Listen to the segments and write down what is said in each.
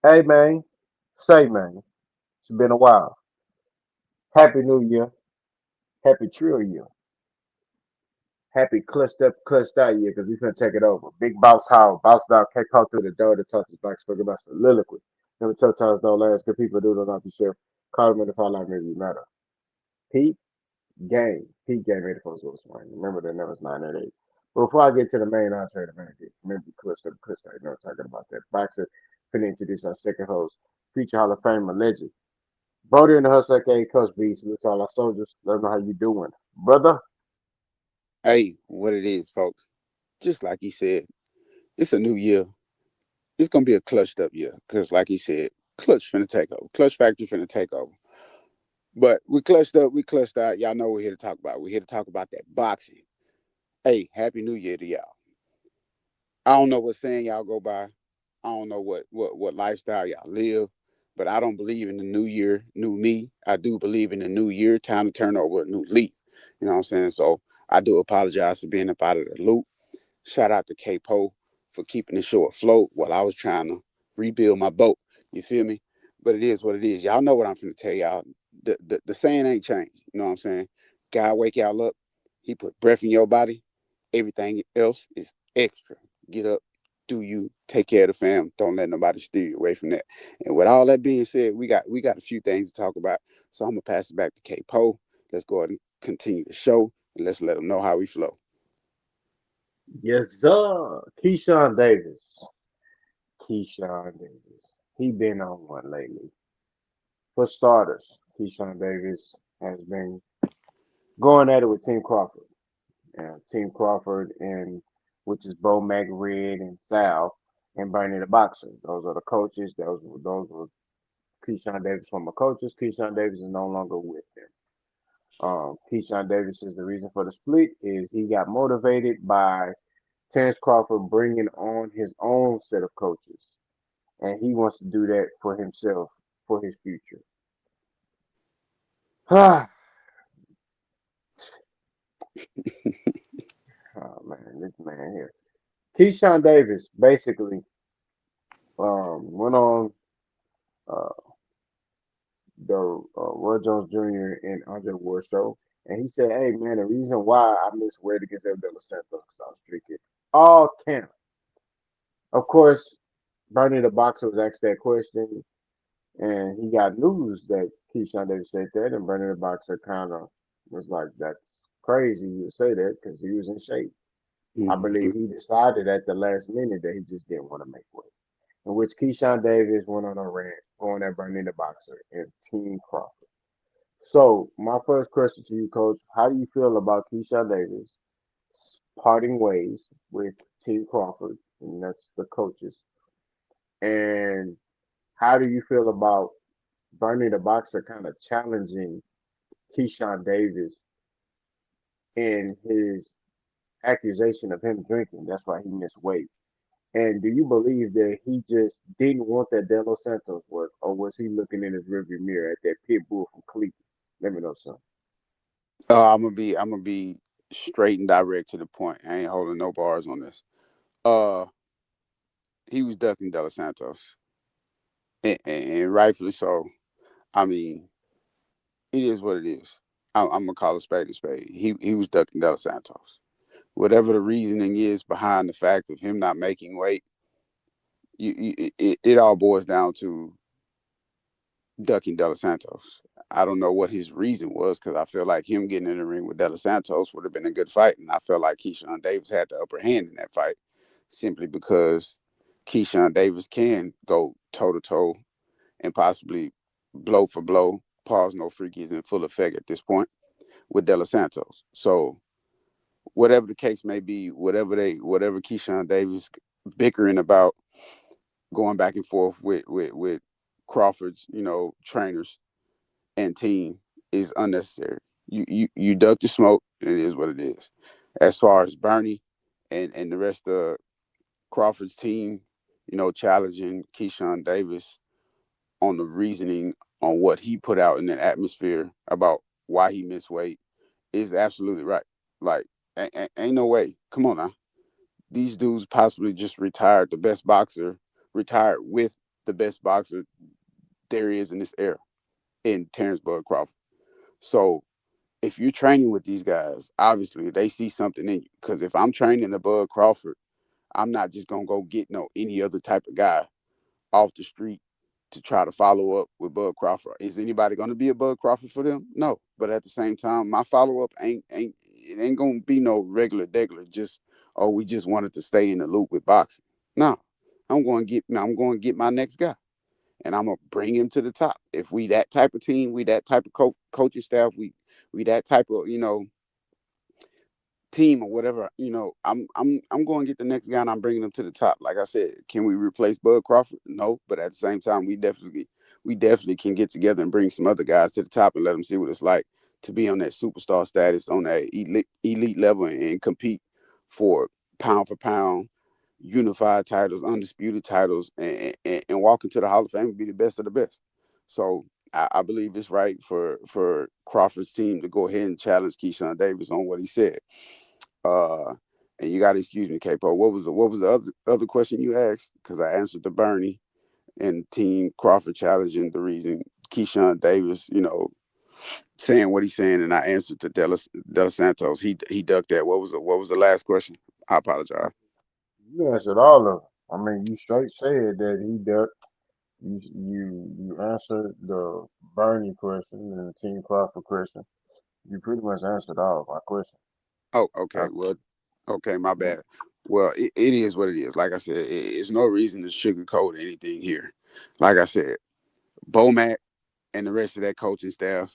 Hey man, say man, it's been a while. Happy New Year, Happy Trill Year, Happy clutched up, clutched out year because we finna take it over. Big boss house, boss dog can't come through the door to talk to back spoke about soliloquy. Never tell times don't last, good people do not be sure. Call them in the fall like maybe matter. Pete Pete game 84 was mine. Remember that number's 988. But before I get to the main entree, the main thing, remember clutched up, clutched out. You know what I'm talking about that. Boxer finna introduce our second host, future Hall of Famer legend. Brody in the hustle, aka Coach B. Salute to all our soldiers. Let them know how you doing, brother. Hey, what it is, folks. Just like he said, it's a new year. It's gonna be a clutched up year. Cause like he said, clutch finna take over. Clutch factory finna take over. But we clutched up, we clutched out. Y'all know what we're here to talk about. We're here to talk about that boxing. Hey, happy new year to y'all. I don't know what saying y'all go by. I don't know what lifestyle y'all live, but I don't believe in the new year, new me. I do believe in the new year, time to turn over a new leaf. You know what I'm saying? So I do apologize for being up out of the loop. Shout out to K Po for keeping the show afloat while I was trying to rebuild my boat. You feel me? But it is what it is. Y'all know what I'm finna tell y'all. The saying ain't changed. You know what I'm saying? God wake y'all up. He put breath in your body. Everything else is extra. Get up, do you, take care of the fam. Don't let nobody steer you away from that. And with all that being said, we got a few things to talk about. So I'm gonna pass it back to K Po. Let's go ahead and continue the show and let's let them know how we flow. Yes, sir. Keyshawn Davis. Keyshawn Davis. He been on one lately. For starters, Keyshawn Davis has been going at it with Team Crawford. Team Crawford and which is Bo McRed and Sal and Bernie the Boxer. Those are the coaches. Those were Keyshawn Davis former coaches. Keyshawn Davis is no longer with them. Keyshawn Davis is the reason for the split is he got motivated by Terrence Crawford bringing on his own set of coaches, and he wants to do that for himself for his future. oh man, this man here, Keyshawn Davis, basically went on uh, the Roy Jones Jr. and Andre Ward show, and he said, "Hey man, the reason why I missed weight against El De Los Santos because I was drinking all camp." Of course, Bernie the Boxer was asked that question, and he got news that Keyshawn Davis said that, and Bernie the Boxer kind of was like, "That's crazy you would say that because he was in shape." I believe he decided at the last minute that he just didn't want to make weight. In which Keyshawn Davis went on a rant going at Bernie the Boxer and Team Crawford. So my first question to you, Coach, how do you feel about Keyshawn Davis parting ways with Team Crawford, and that's the coaches, and how do you feel about Bernie the Boxer kind of challenging Keyshawn Davis in his accusation of him drinking? That's why he missed weight. And do you believe that he just didn't want that De Los Santos work, or was he looking in his rearview mirror at that pit bull from Cleveland? Let me know something. I'm gonna be straight and direct to the point. I ain't holding no bars on this. Uh, he was ducking De Los Santos, and rightfully so. I mean, it is what it is. I'm gonna call a spade a spade. He was ducking De Los Santos. Whatever the reasoning is behind the fact of him not making weight, it all boils down to ducking De Los Santos. I don't know what his reason was because I feel like him getting in the ring with De Los Santos would have been a good fight, and I feel like Keyshawn Davis had the upper hand in that fight simply because Keyshawn Davis can go toe to toe and possibly blow for blow. Pause, no freaky in full effect at this point with De Los Santos. So whatever the case may be, whatever Keyshawn Davis bickering about, going back and forth with Crawford's trainers and team is unnecessary. You duck the smoke, and it is what it is. As far as Bernie and the rest of Crawford's team, challenging Keyshawn Davis on the reasoning on what he put out in the atmosphere about why he missed weight is absolutely right. Like, ain't no way. Come on now. These dudes possibly just retired. The best boxer retired with the best boxer there is in this era in Terrence Bud Crawford. So if you're training with these guys, obviously they see something in you. Because if I'm training a Bud Crawford, I'm not just gonna go get no any other type of guy off the street to try to follow up with Bud Crawford. Is anybody gonna be a Bud Crawford for them? No. But at the same time, my follow up ain't it ain't gonna be no regular degular. Just oh, we just wanted to stay in the loop with boxing. No, I'm going to get my next guy, and I'm gonna bring him to the top. If we that type of team, we that type of coaching staff, we that type of team or whatever, I'm going to get the next guy and I'm bringing him to the top. Like I said, can we replace Bud Crawford? No, but at the same time, we definitely can get together and bring some other guys to the top and let them see what it's like to be on that superstar status, on that elite level, and compete for pound unified titles, undisputed titles, and walk into the Hall of Fame and be the best of the best. So I believe it's right for Crawford's team to go ahead and challenge Keyshawn Davis on what he said. Uh, and you got to excuse me, Capo. What was the other question you asked? Because I answered the Bernie and Team Crawford challenging the reason Keyshawn Davis, saying what he's saying, and I answered to Delos Santos. He ducked that. What was the last question? I apologize. You answered all of them. I mean, you straight said that he ducked. You answered the Bernie question and the Team Crawford question. You pretty much answered all of my questions. Oh, I, okay. Well, okay, my yeah, bad. Well, it is what it is. Like I said, it's no reason to sugarcoat anything here. Like I said, Bomac and the rest of that coaching staff,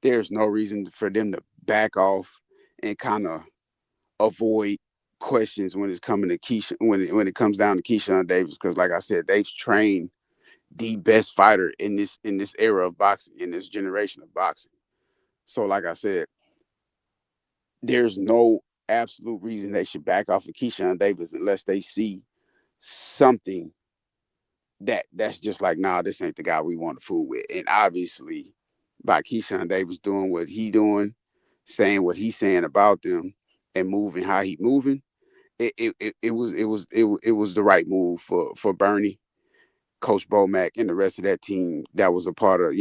there's no reason for them to back off and kind of avoid questions when it's coming to when it comes down to Keyshawn Davis. Because like I said, they've trained the best fighter in this era of boxing, in this generation of boxing. So like I said, there's no absolute reason they should back off of Keyshawn Davis unless they see something that's just like, nah, this ain't the guy we want to fool with. And obviously, by Keyshawn Davis doing what he doing, saying what he's saying about them, and moving how he moving, it was the right move for Bernie, Coach Bomac, and the rest of that team that was a part of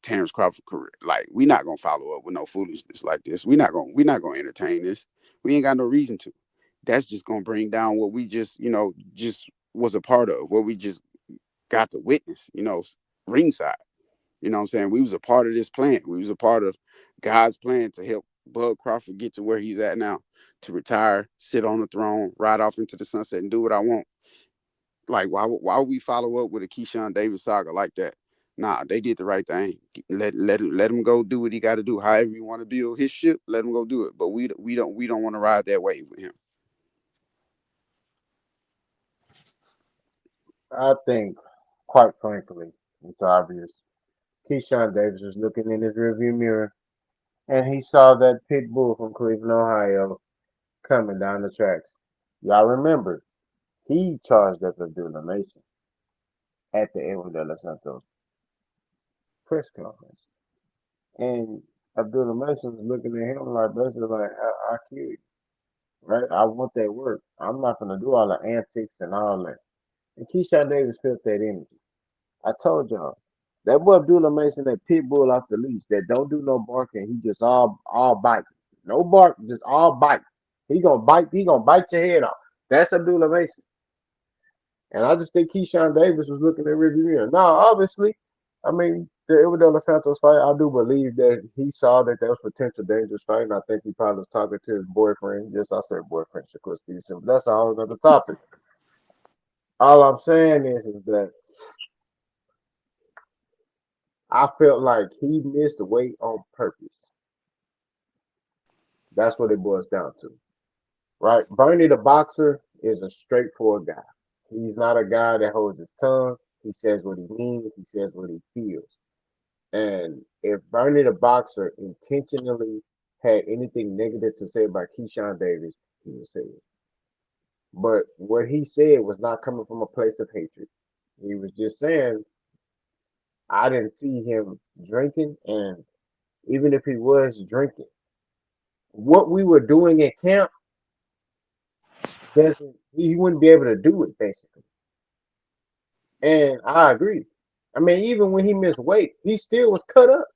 Terrence Crawford career. Like, we not gonna follow up with no foolishness like this. We not gonna entertain this. We ain't got no reason to. That's just gonna bring down what we just was a part of, what we just got to witness, ringside. You know what I'm saying? We was a part of this plan. We was a part of God's plan to help Bud Crawford get to where he's at now, to retire, sit on the throne, ride off into the sunset, and do what I want. Like, why would we follow up with a Keyshawn Davis saga like that? Nah, they did the right thing. Let him go do what he got to do. However you want to build his ship, let him go do it. But we don't want to ride that wave with him. I think, quite frankly, it's obvious. Keyshawn Davis was looking in his rearview mirror and he saw that pit bull from Cleveland, Ohio, coming down the tracks. Y'all remember, he charged up Abdullah Mason at the Edwin De Los Santos press conference. And Abdullah Mason was looking at him like basically like, I kill you, right? I want that work. I'm not gonna do all the antics and all that. And Keyshawn Davis felt that energy. I told y'all. That boy Abdullah Mason, that pit bull off the leash, that don't do no barking. He just all bite. No bark, just all bite. He gonna bite your head off. That's Abdullah Mason. And I just think Keyshawn Davis was looking at rearview mirror. Now, obviously, I mean, the Iverdale Santos fight, I do believe that he saw that there was potential dangerous fight, and I think he probably was talking to his boyfriend. Yes, I said boyfriend, Shakur Stevenson, but that's a whole other topic. All I'm saying is that I felt like he missed weight on purpose. That's what it boils down to, right? Bernie the boxer is a straightforward guy. He's not a guy that holds his tongue. He says what he means. He says what he feels. And if Bernie the boxer intentionally had anything negative to say about Keyshawn Davis, he would say it. But what he said was not coming from a place of hatred. He was just saying, I didn't see him drinking, and even if he was drinking, what we were doing at camp doesn't he wouldn't be able to do it basically. And I agree. I mean, even when he missed weight, he still was cut up.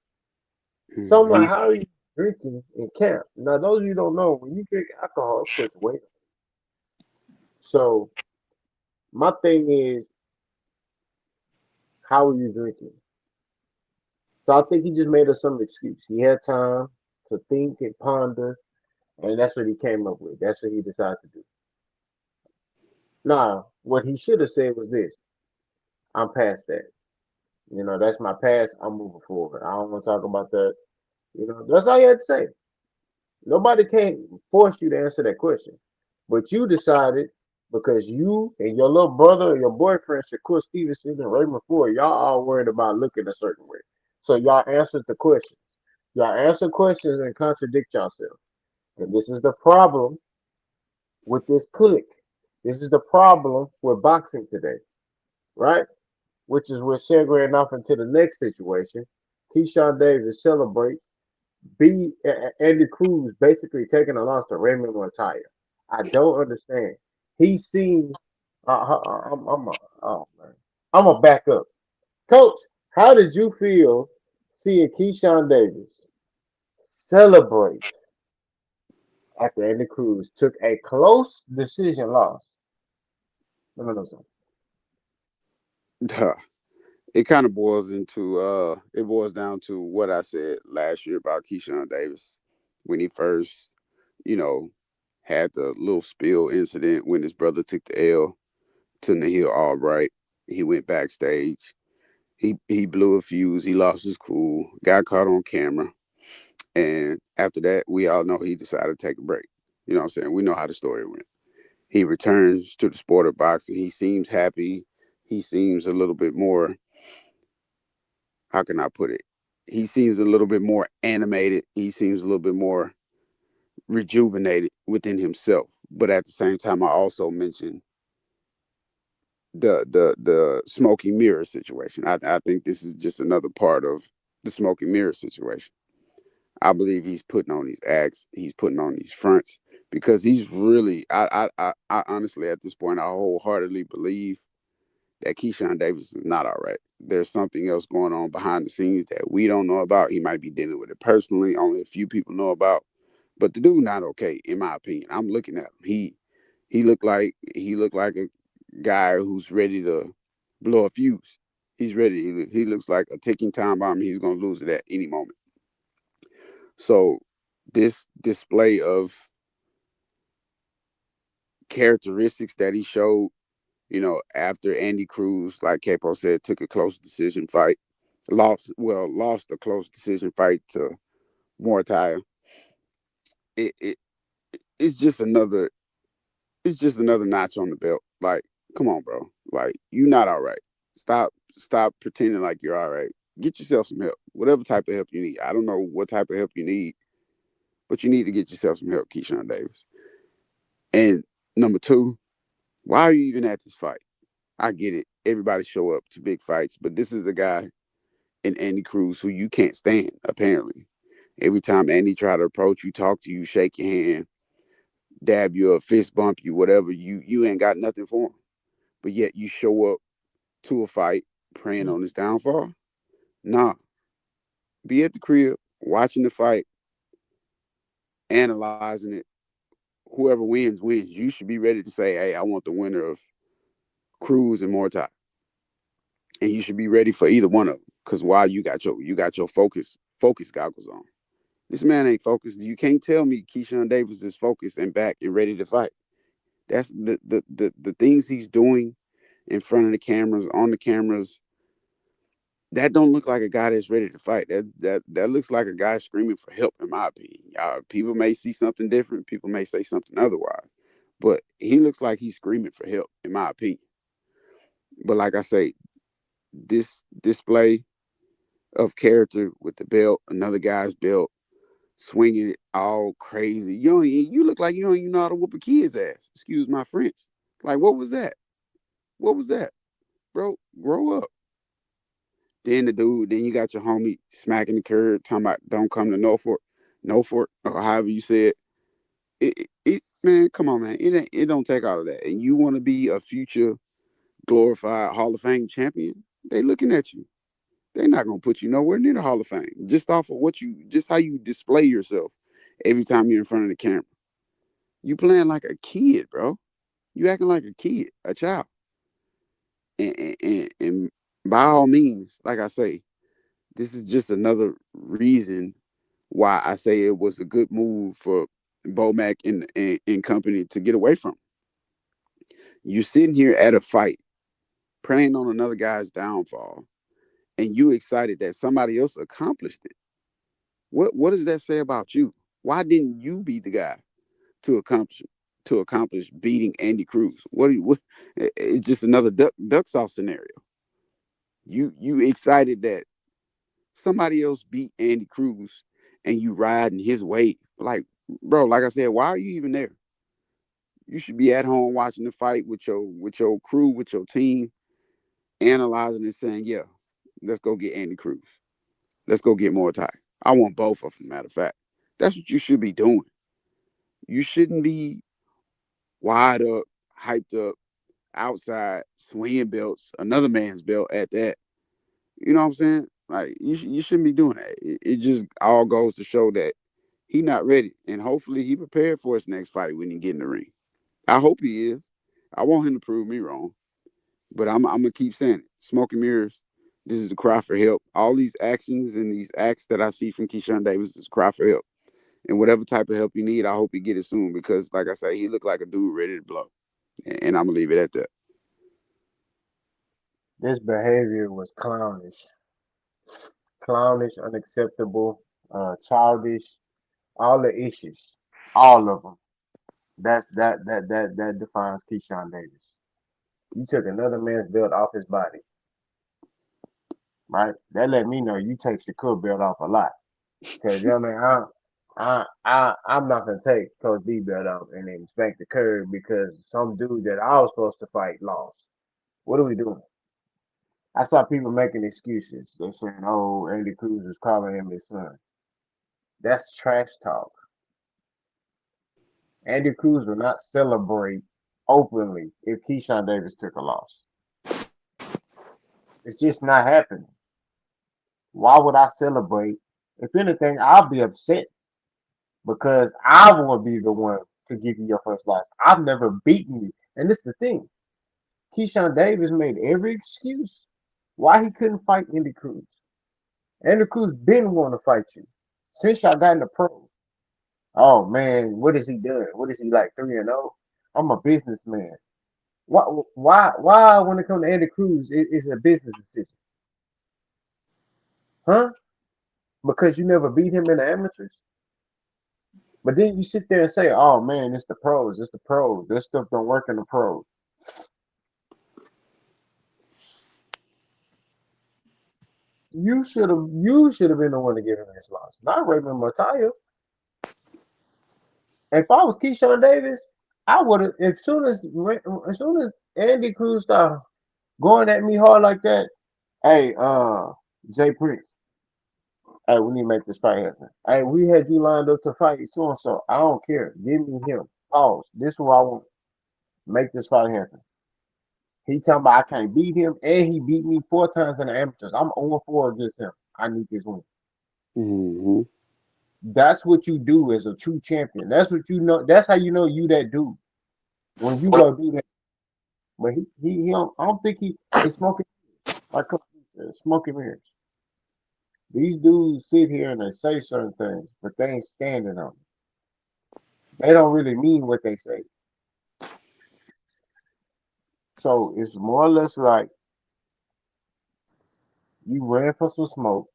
So I'm like, Hmm. how are you drinking in camp? Now, those of you who don't know, when you drink alcohol, it puts weight on. So my thing is, how are you drinking? So I think he just made us some excuse. He had time to think and ponder, and that's what he came up with. That's what he decided to do. Now, what he should have said was this: I'm past that. You know, that's my past. I'm moving forward. I don't want to talk about that. You know, that's all you had to say. Nobody can force you to answer that question. But you decided because you and your little brother or your boyfriend, Shakur Stevenson and Raymond Ford, y'all all worried about looking a certain way. So y'all answered the questions. Y'all answer questions and contradict yourself. And this is the problem with this clique. This is the problem with boxing today, right? Which is we're segueing off into the next situation. Keyshawn Davis celebrates Andy Cruz basically taking a loss to Raymond Montaya. I don't understand. He's seen. Oh man, I'm gonna back up. Coach, how did you feel seeing Keyshawn Davis celebrate after Andy Cruz took a close decision loss? Let me know something. It kind of it boils down to what I said last year about Keyshawn Davis when he first, you know, had the little spill incident when his brother took the L to Nahil Albright. He went backstage. He blew a fuse. He lost his cool. Got caught on camera. And after that, we all know he decided to take a break. You know what I'm saying? We know how the story went. He returns to the sport of boxing. He seems happy. He seems a little bit more, how can I put it? He seems a little bit more animated. He seems a little bit more rejuvenated within himself. But at the same time, I also mentioned the smoky mirror situation. I think this is just another part of the smoky mirror situation. I believe he's putting on these acts, he's putting on these fronts because he's really. I honestly at this point I wholeheartedly believe that Keyshawn Davis is not all right. There's something else going on behind the scenes that we don't know about. He might be dealing with it personally. Only a few people know about. But the dude not okay, in my opinion. I'm looking at him. He looked like a guy who's ready to blow a fuse. He's ready. He looks like a ticking time bomb. He's gonna lose it at any moment. So this display of characteristics that he showed, after Andy Cruz, like Capo said, took a close decision fight, lost a close decision fight to Mortai. It, it it's just another notch on the belt. Like, come on, bro. Like, you not all right. Stop pretending like you're all right. Get yourself some help. Whatever type of help you need. I don't know what type of help you need, but you need to get yourself some help, Keyshawn Davis. And number two, why are you even at this fight? I get it. Everybody show up to big fights, but this is the guy in Andy Cruz who you can't stand, apparently. Every time Andy try to approach you, talk to you, shake your hand, dab you up, fist bump you, whatever, you ain't got nothing for him. But yet you show up to a fight praying on his downfall. Nah. Be at the crib, watching the fight, analyzing it. Whoever wins, wins. You should be ready to say, hey, I want the winner of Cruz and Mortai. And you should be ready for either one of them. Cause why you got your focus goggles on. This man ain't focused. You can't tell me Keyshawn Davis is focused and back and ready to fight. That's the things he's doing in front of the cameras, on the cameras. That don't look like a guy that's ready to fight. That looks like a guy screaming for help, in my opinion. People may see something different. People may say something otherwise, but he looks like he's screaming for help, in my opinion. But like I say, this display of character with the belt, another guy's belt, swinging it all crazy. You look like you don't even know how to whoop a kid's ass. Excuse my French. Like, what was that? What was that, bro? Grow up. Then you got your homie smacking the curb, talking about don't come to Norfolk, or however you said. Man, come on, man. It don't take all of that. And you want to be a future glorified Hall of Fame champion, they looking at you. They're not gonna put you nowhere near the Hall of Fame just off of just how you display yourself every time you're in front of the camera. You playing like a kid, bro. You acting like a kid, a child. And by all means, like I say, this is just another reason why I say it was a good move for Bomac and company to get away from. You're sitting here at a fight, preying on another guy's downfall, and you excited that somebody else accomplished it. What does that say about you? Why didn't you be the guy to accomplish beating Andy Cruz? What it's just another duck sauce scenario. You excited that somebody else beat Andy Cruz and you riding his wave. Like, bro, like I said, why are you even there? You should be at home watching the fight with your crew, with your team, analyzing and saying, yeah, let's go get Andy Cruz. Let's go get more Ty. I want both of them, matter of fact. That's what you should be doing. You shouldn't be wide up, hyped up, outside, swinging belts, another man's belt at that. You know what I'm saying? Like you shouldn't be doing that. It just all goes to show that he not ready, and hopefully he prepared for his next fight when he get in the ring. I hope he is. I want him to prove me wrong, but I'm gonna keep saying it. Smoke and mirrors. This is the cry for help. All these actions and these acts that I see from Keyshawn Davis is cry for help. And whatever type of help you need, I hope you get it soon because, like I say, he looked like a dude ready to blow. And I'm gonna leave it at that. This behavior was clownish, unacceptable, childish, all the issues, all of them. That defines Keyshawn Davis. You took another man's belt off his body, right? That let me know you take Shakur belt off a lot. Cause you know what I mean, I'm not gonna take Coach D belt off and then spank the curb because some dude that I was supposed to fight lost. What are we doing? I saw people making excuses. They're saying, "Oh, Andy Cruz was calling him his son." That's trash talk. Andy Cruz will not celebrate openly if Keyshawn Davis took a loss. It's just not happening. Why would I celebrate? If anything, I'll be upset because I want to be the one to give you your first loss. I've never beaten you. And this is the thing. Keyshawn Davis made every excuse why he couldn't fight Andy Cruz. Andy Cruz been wanting to fight you since y'all got in the pro. Oh man, what is he doing? What is he like 3-0? I'm a businessman. Why when it comes to Andy Cruz, it's a business decision, huh? Because you never beat him in the amateurs. But then you sit there and say, "Oh man, it's the pros. It's the pros. This stuff don't work in the pros." You should have been the one to give him this loss, not Raymond Mataya. If I was Keyshawn Davis, I would have as soon as Andy Cruz started going at me hard like that. Hey, Jay Prince. Hey, we need to make this fight happen. Hey, we had you lined up to fight so and so. I don't care. Give me him. Pause. This is what I want. Make this fight happen. He talking about I can't beat him, and he beat me 4 times in the amateurs. I'm 0-4 against him. I need this win. Mm-hmm. That's what you do as a true champion. That's what you know. That's how you know you that dude when you go do that. But he don't. I don't think it's smoking. Like Coach Lee said, smoking mirrors. These dudes sit here and they say certain things, but they ain't standing on it. They don't really mean what they say. So it's more or less like you ran for some smoke,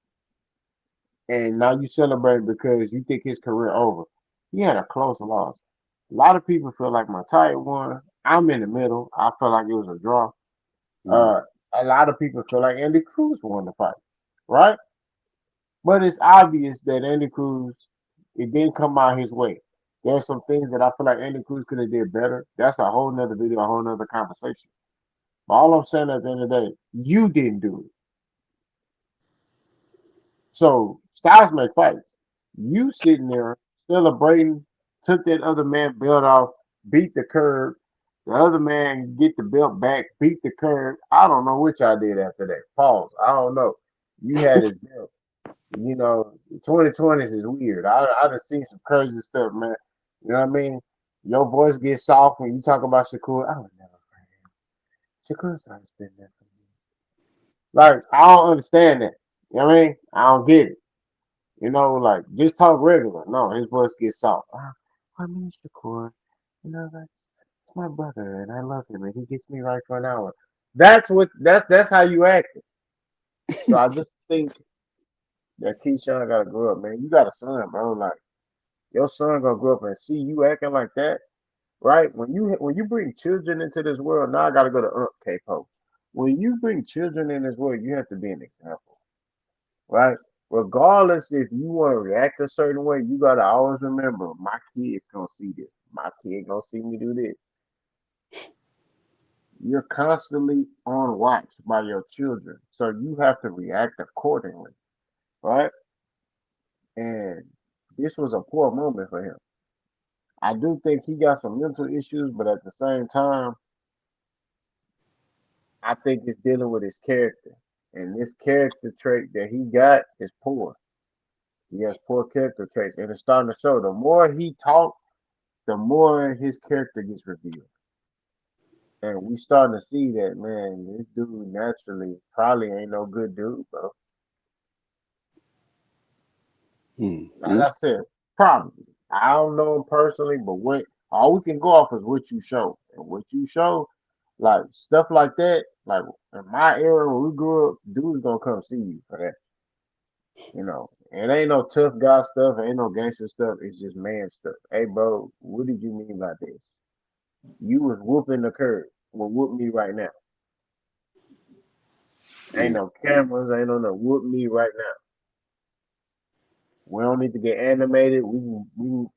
and now you celebrate because you think his career over. He had a close loss. A lot of people feel like my tie won. I'm in the middle. I feel like it was a draw. Mm-hmm. Uh, a lot of people feel like Andy Cruz won the fight, right? But it's obvious that Andy Cruz, it didn't come out his way. There's some things that I feel like Andy Cruz could have did better. That's a whole nother video, a whole nother conversation. But all I'm saying at the end of the day, you didn't do it. So styles make fights. You sitting there celebrating, took that other man belt off, beat the curb, The other man get the belt back, beat the curve. I don't know what y'all did after that. Pause. I don't know. You had his belt. 2020s is weird. I just seen some crazy stuff, man. You know what I mean? Your voice gets soft when you talk about Shakur. I would never forget him. Shakur's always been there for me. Like, I don't understand that. You know what I mean? I don't get it. Like, just talk regular. No, his voice gets soft. I mean, Shakur, that's my brother, and I love him, and he gets me right for an hour. That's how you act. So I just think that Keyshawn gotta grow up, man. You got a son, bro. Like, your son gonna grow up and see you acting like that, right? When you bring children into this world, now I gotta go to K-Pope. When you bring children in this world, you have to be an example, right? Regardless if you want to react a certain way, you gotta always remember my kid's gonna see this. My kid gonna see me do this. You're constantly on watch by your children, so you have to react accordingly, right? And this was a poor moment for him. I do think he got some mental issues, but at the same time, I think it's dealing with his character. And this character trait that he got is poor. He has poor character traits, and it's starting to show. The more he talks, the more his character gets revealed. And we starting to see that, man, this dude naturally probably ain't no good dude, bro. Like Mm-hmm. I said, probably. I don't know him personally, but what all we can go off is what you show. And what you show, like stuff like that, like in my era when we grew up, dudes gonna come see you for that. It ain't no tough guy stuff, ain't no gangster stuff, it's just man stuff. Hey bro, what did you mean by this? You was whooping the curb. Well, whoop me right now. Ain't Mm. no cameras, ain't no whoop me right now. We don't need to get animated.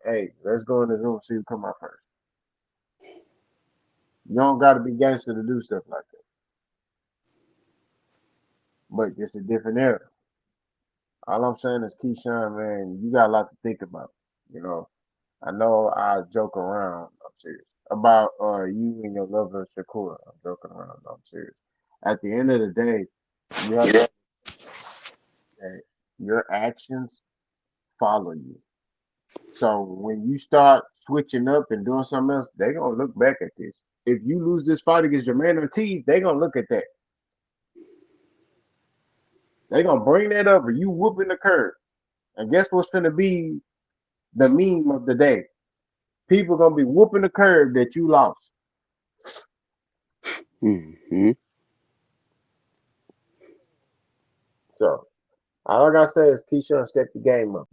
Hey, let's go in the room see who come out first. You don't got to be gangster to do stuff like that. But it's a different era. All I'm saying is, Keyshawn, man, you got a lot to think about. You know, I know I joke around. I'm serious about you and your lover Shakur. I'm joking around. I'm serious. At the end of the day, you have to that your actions follow you. So when you start switching up and doing something else, they gonna look back at this. If you lose this fight against Jermaine Ortiz, they gonna look at that. They gonna bring that up, or you whooping the curb. And guess what's gonna be the meme of the day? People gonna be whooping the curb that you lost. Mm-hmm. So all I gotta say is Keyshawn step the game up.